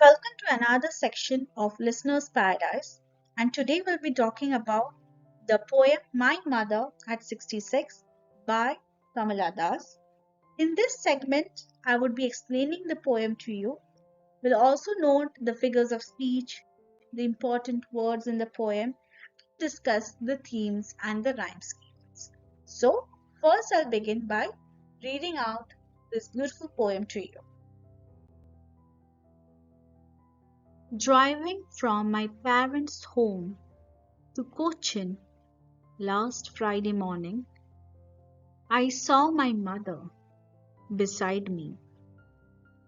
Welcome to another section of Listener's Paradise. And today we'll be talking about the poem My Mother at 66 by Kamala. In this segment, I would be explaining the poem to you. We'll also note the figures of speech, the important words in the poem, discuss the themes and the rhyme schemes. So, first I'll begin by reading out this beautiful poem to you. Driving from my parents' home to Cochin last Friday morning, I saw my mother beside me,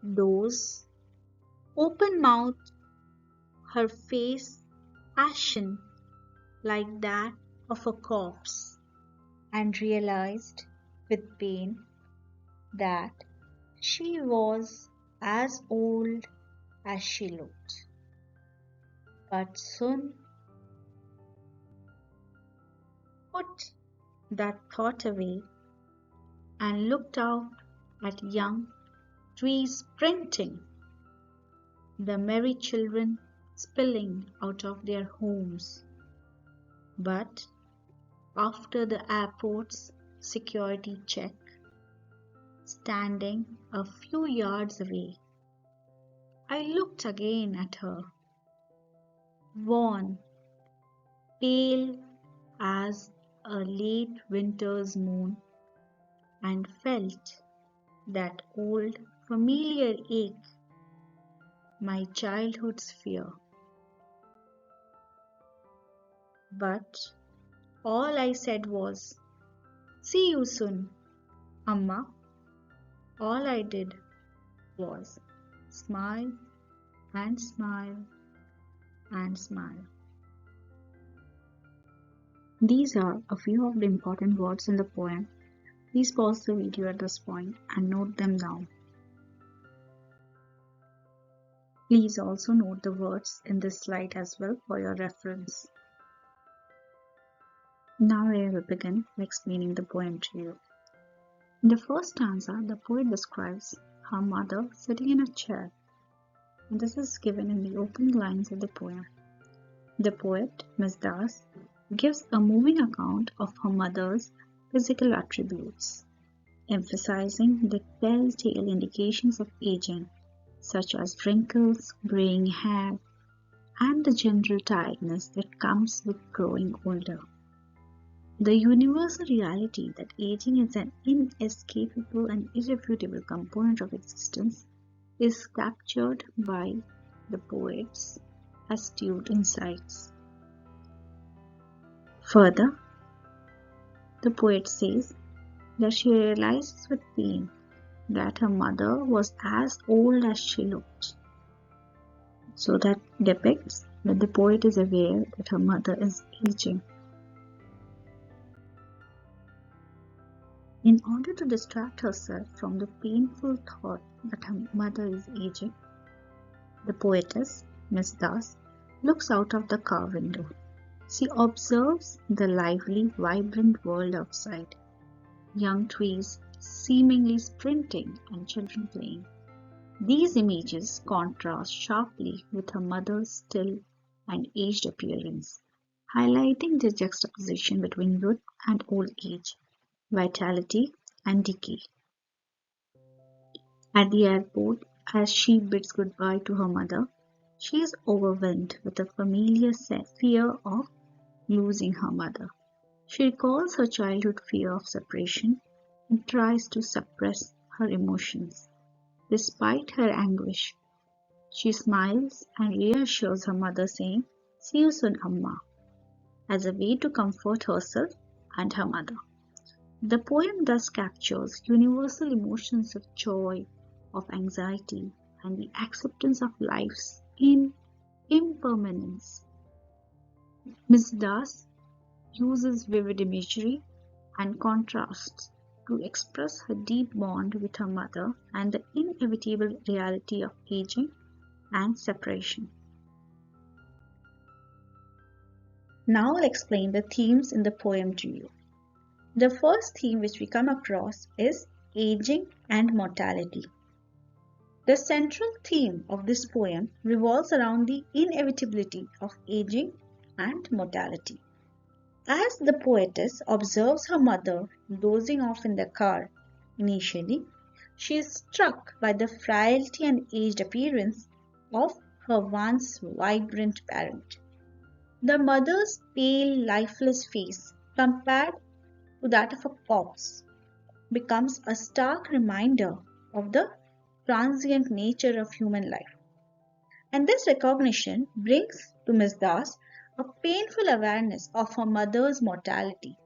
those open mouthed, her face ashen like that of a corpse, and realized with pain that she was as old as she looked. But soon put that thought away and looked out at young trees sprinting, the merry children spilling out of their homes. But after the airport's security check, standing a few yards away, I looked again at her, worn, pale as a late winter's moon, and felt that old familiar ache, my childhood's fear. But all I said was, "See you soon, Amma." All I did was smile and smile and smile. These are a few of the important words in the poem. Please pause the video at this point and note them down. Please also note the words in this slide as well for your reference. Now I will begin by explaining the poem to you. In the first stanza, the poet describes her mother sitting in a chair, and this is given in the opening lines of the poem. The poet, Ms. Das, gives a moving account of her mother's physical attributes, emphasizing the telltale indications of aging, such as wrinkles, graying hair, and the general tiredness that comes with growing older. The universal reality that aging is an inescapable and irrefutable component of existence is captured by the poet's astute insights. Further, the poet says that she realizes with pain that her mother was as old as she looked. So that depicts that the poet is aware that her mother is aging. In order to distract herself from the painful thought that her mother is aging, the poetess, Miss Das, looks out of the car window. She observes the lively, vibrant world outside, young trees seemingly sprinting and children playing. These images contrast sharply with her mother's still and aged appearance, highlighting the juxtaposition between youth and old age, vitality and decay. At the airport, as she bids goodbye to her mother, she is overwhelmed with a familiar fear of losing her mother. She recalls her childhood fear of separation and tries to suppress her emotions. Despite her anguish, she smiles and reassures her mother, saying, "See you soon, Amma," as a way to comfort herself and her mother. The poem thus captures universal emotions of joy, of anxiety, and the acceptance of life's impermanence. Ms. Das uses vivid imagery and contrasts to express her deep bond with her mother and the inevitable reality of aging and separation. Now I'll explain the themes in the poem to you. The first theme which we come across is aging and mortality. The central theme of this poem revolves around the inevitability of aging and mortality. As the poetess observes her mother dozing off in the car initially, she is struck by the frailty and aged appearance of her once vibrant parent. The mother's pale, lifeless face, compared to that of a corpse, becomes a stark reminder of the transient nature of human life. And this recognition brings to Miss Das a painful awareness of her mother's mortality,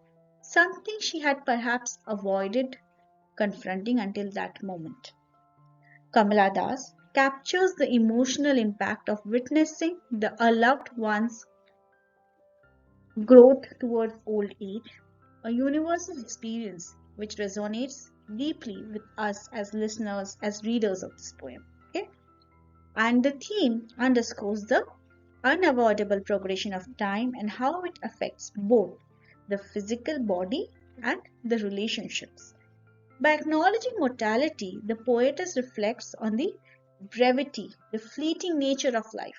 something she had perhaps avoided confronting until that moment. Kamala Das captures the emotional impact of witnessing a loved one's growth towards old age, a universal experience which resonates deeply with us as listeners, as readers of this poem. Okay? And the theme underscores the unavoidable progression of time and how it affects both the physical body and the relationships. By acknowledging mortality, the poetess reflects on the brevity, the fleeting nature of life,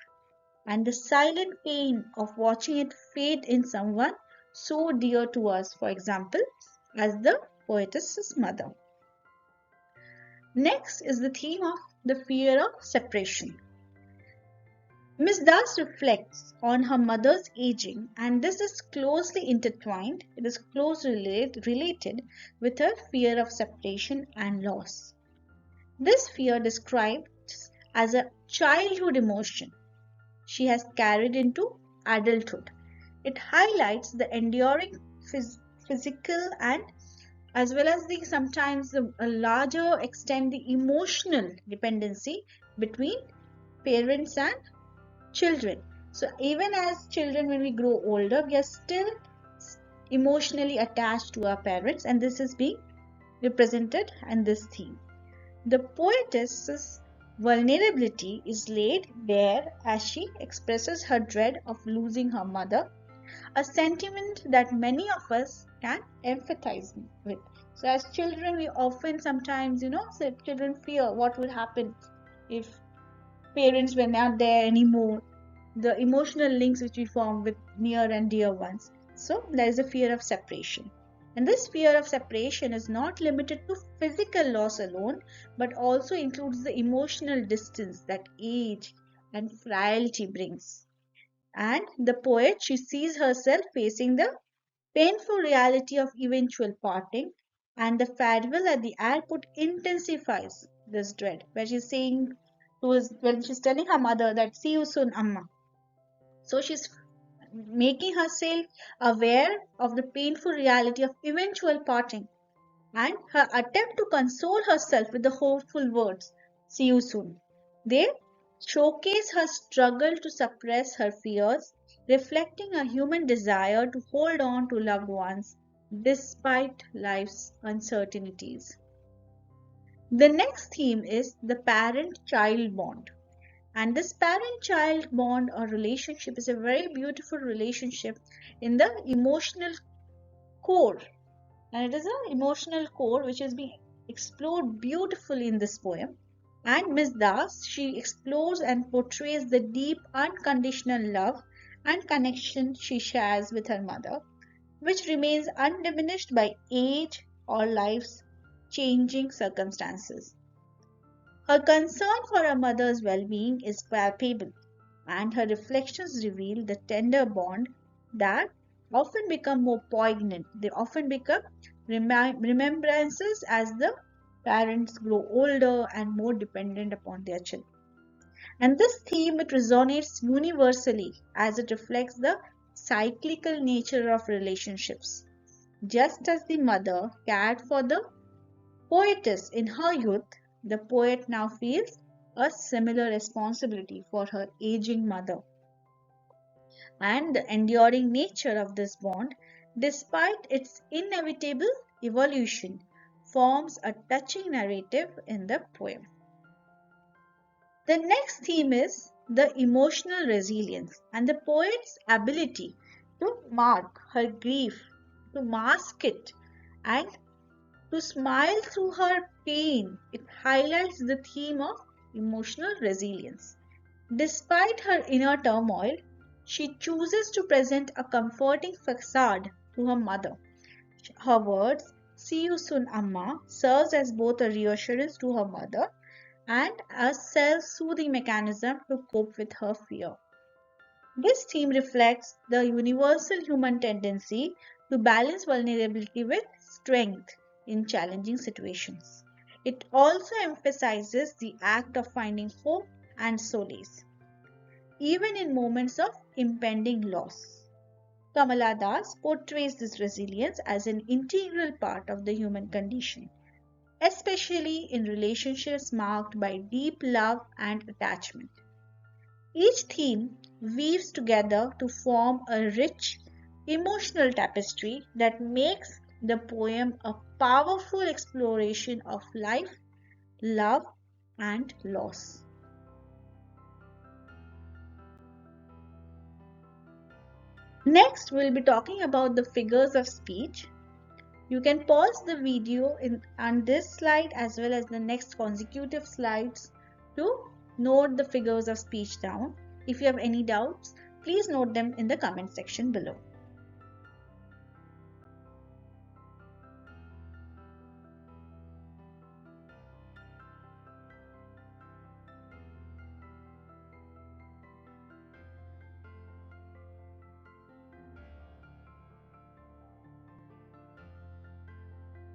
and the silent pain of watching it fade in someone so dear to us, for example, as the poetess's mother. Next is the theme of the fear of separation. Miss Das reflects on her mother's aging, and this is closely intertwined, it is closely related with her fear of separation and loss. This fear described as a childhood emotion she has carried into adulthood. It highlights the enduring physical and as well as the sometimes a larger extent the emotional dependency between parents and children. So even as children, when we grow older, we are still emotionally attached to our parents, and this is being represented in this theme. The poetess's vulnerability is laid bare as she expresses her dread of losing her mother, a sentiment that many of us can empathize with. So as children, we often sometimes, say children fear what will happen if parents were not there anymore, the emotional links which we form with near and dear ones. So there is a fear of separation. And this fear of separation is not limited to physical loss alone, but also includes the emotional distance that age and frailty brings. And the poet, she sees herself facing the painful reality of eventual parting, and the farewell at the airport intensifies this dread, where she's saying when she's telling her mother that see you soon, Amma. So she's making herself aware of the painful reality of eventual parting, and her attempt to console herself with the hopeful words, see you soon. They showcase her struggle to suppress her fears, reflecting a human desire to hold on to loved ones despite life's uncertainties. The next theme is the parent child bond. And this parent child bond or relationship is a very beautiful relationship in the emotional core. And it is an emotional core which is being explored beautifully in this poem. And Miss Das, she explores and portrays the deep unconditional love and connection she shares with her mother, which remains undiminished by age or life's changing circumstances. Her concern for her mother's well being is palpable, and her reflections reveal the tender bond that often become more poignant. They often become remembrances as the parents grow older and more dependent upon their children. And this theme it resonates universally as it reflects the cyclical nature of relationships. Just as the mother cared for the poetess in her youth, the poet now feels a similar responsibility for her aging mother. And the enduring nature of this bond, despite its inevitable evolution, forms a touching narrative in the poem. The next theme is the emotional resilience and the poet's ability to mark her grief, to mask it, and to smile through her pain. It highlights the theme of emotional resilience. Despite her inner turmoil, she chooses to present a comforting facade to her mother. Her words, "See you soon, Amma," serves as both a reassurance to her mother and a self soothing mechanism to cope with her fear. This theme reflects the universal human tendency to balance vulnerability with strength in challenging situations. It also emphasizes the act of finding hope and solace, even in moments of impending loss. Kamala Das portrays this resilience as an integral part of the human condition, especially in relationships marked by deep love and attachment. Each theme weaves together to form a rich emotional tapestry that makes the poem a powerful exploration of life, love, and loss. Next, we'll be talking about the figures of speech. You can pause the video on this slide as well as the next consecutive slides to note the figures of speech down. If you have any doubts, please note them in the comment section below.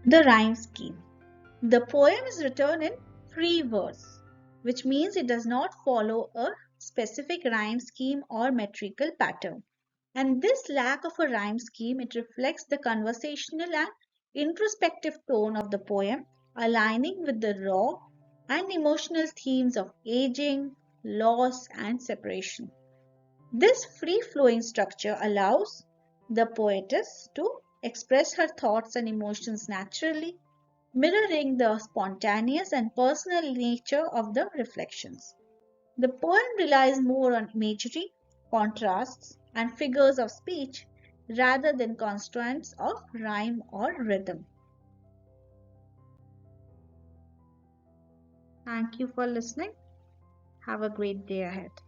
The rhyme scheme. The poem is written in free verse, which means it does not follow a specific rhyme scheme or metrical pattern. And this lack of a rhyme scheme, it reflects the conversational and introspective tone of the poem, aligning with the raw and emotional themes of aging, loss, and separation. This free-flowing structure allows the poetess to express her thoughts and emotions naturally, mirroring the spontaneous and personal nature of the reflections. The poem relies more on imagery, contrasts, and figures of speech rather than constraints of rhyme or rhythm. Thank you for listening. Have a great day ahead.